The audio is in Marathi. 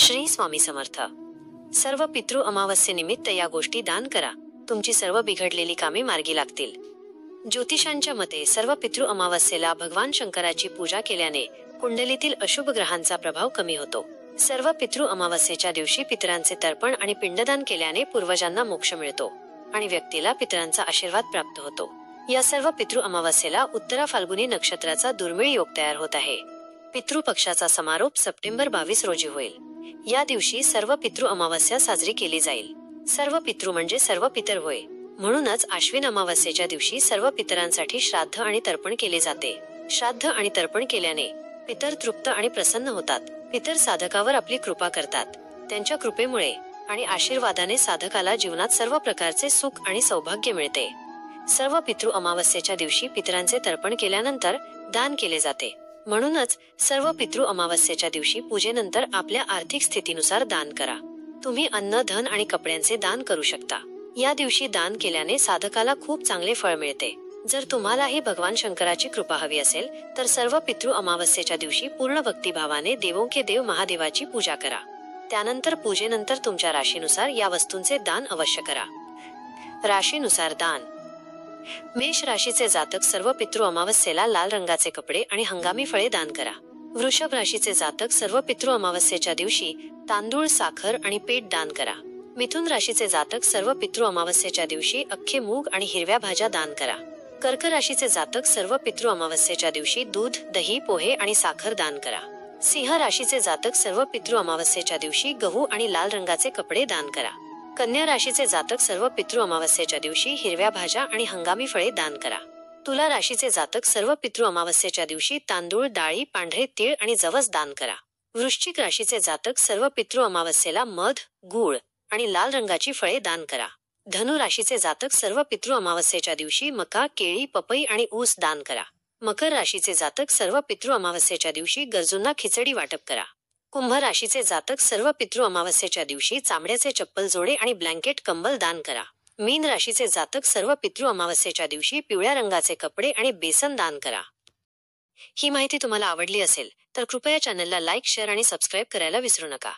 श्री स्वामी समर्थ। सर्व पितृ अमावस्येनिमित्त या गोष्टी दान करा, तुमची सर्व बिघडलेली कामे मार्गी लागतील। ज्योतिषांच्या मते सर्व पितृ अमावस्येला भगवान शंकराची पूजा केल्याने कुंडलीतील अशुभ ग्रहांचा प्रभाव कमी होतो। सर्व पितृ अमावस्येच्या दिवशी पितरांचे तर्पण आणि पिंडदान केल्याने पूर्वजांना मोक्ष मिळतो आणि व्यक्तीला पितरांचा आशीर्वाद प्राप्त होतो। या सर्व पितृ अमावस्येला उत्तरा फाल्गुनी नक्षत्राचा दुर्मिळ योग तयार होत आहे। पितृपक्षाचा समारोप सप्टेंबर 22 रोजी होईल। या दिवशी सर्व पितृ अमावस्या साजरी केली जाईल। सर्व पितृ म्हणजे सर्व पितर होय, म्हणूनच आश्विन अमावस्येच्या दिवशी सर्व पितरांसाठी श्राद्ध आणि तर्पण केले जाते। श्राद्ध आणि तर्पण केल्याने पितर तृप्त आणि प्रसन्न होतात। पितर साधकावर आपली कृपा करतात। त्यांच्या कृपेमुळे आणि आशीर्वादाने साधकाला जीवनात सर्व प्रकारचे सुख आणि सौभाग्य मिळते। सर्व पितृ अमावस्येच्या दिवशी पितरांचे तर्पण केल्यानंतर दान केले जाते। म्हणूनच सर्व पितृ अमावस्येच्या दिवशी पूजेनंतर आपल्या आर्थिक स्थितीनुसार दान करा। तुम्ही अन्न, धन आणि कपड्यांचे दान करू शकता। या दिवशी दान केल्याने साधकाला खूप चांगले फळ मिळते। जर तुम्हालाही भगवान शंकराची कृपा हवी असेल तर सर्व पितृ अमावस्येच्या दिवशी पूर्ण भक्तिभावाने देवों देव महादेवाची पूजा करा। त्यानंतर पूजेनंतर तुमच्या राशीनुसार या वस्तूंचे दान अवश्य करा। राशीनुसार दान। मेष राशीचे जातक सर्व पितृ अमावस्येला लाल रंगाचे कपडे आणि हंगामी फळे दान करा। वृषभ राशीचे जातक सर्व पितृ अमावस्येच्या दिवशी तांदूळ, साखर आणि पेट दान करा। मिथुन राशीचे जातक सर्व पितृ अमावस्येच्या दिवशी अख्खे मूग आणि हिरव्या भाज्या दान करा। कर्क राशीचे जातक सर्व पितृ अमावस्येच्या दिवशी दूध, दही, पोहे आणि साखर दान करा। सिंह राशीचे जातक सर्व पितृ अमावस्येच्या दिवशी गहू आणि लाल रंगाचे कपडे दान करा। कन्या राशीचे जातक सर्व पितृ अमावस्येच्या दिवशी हिरव्या भाज्या आणि हंगामी फळे दान करा। तुला राशीचे जातक सर्व पितृ अमावस्येच्या दिवशी तांदूळ, डाळी, पांढरे तीळ आणि जवस दान करा। वृश्चिक राशीचे जातक सर्व पितृ अमावस्येला मध, गूळ आणि लाल रंगाची फळे दान करा। धनु राशीचे जातक सर्व पितृ अमावस्येच्या दिवशी मका, केळी, पपई आणि ऊस दान करा। मकर राशीचे जातक सर्व पितृ अमावस्येच्या दिवशी गरजूंना खिचडी वाटप करा। कुंभ राशीचे जातक सर्व पितृ अमावस्येच्या दिवशी चामड्याचे चप्पल, जोडे आणि ब्लँकेट, कंबल दान करा। मीन राशीचे जातक सर्व पितृ अमावस्येच्या दिवशी पिवळ्या रंगाचे कपडे आणि बेसन दान करा। ही माहिती तुम्हाला आवडली असेल तर कृपया चॅनलला लाईक, शेअर आणि सबस्क्राईब करायला विसरू नका।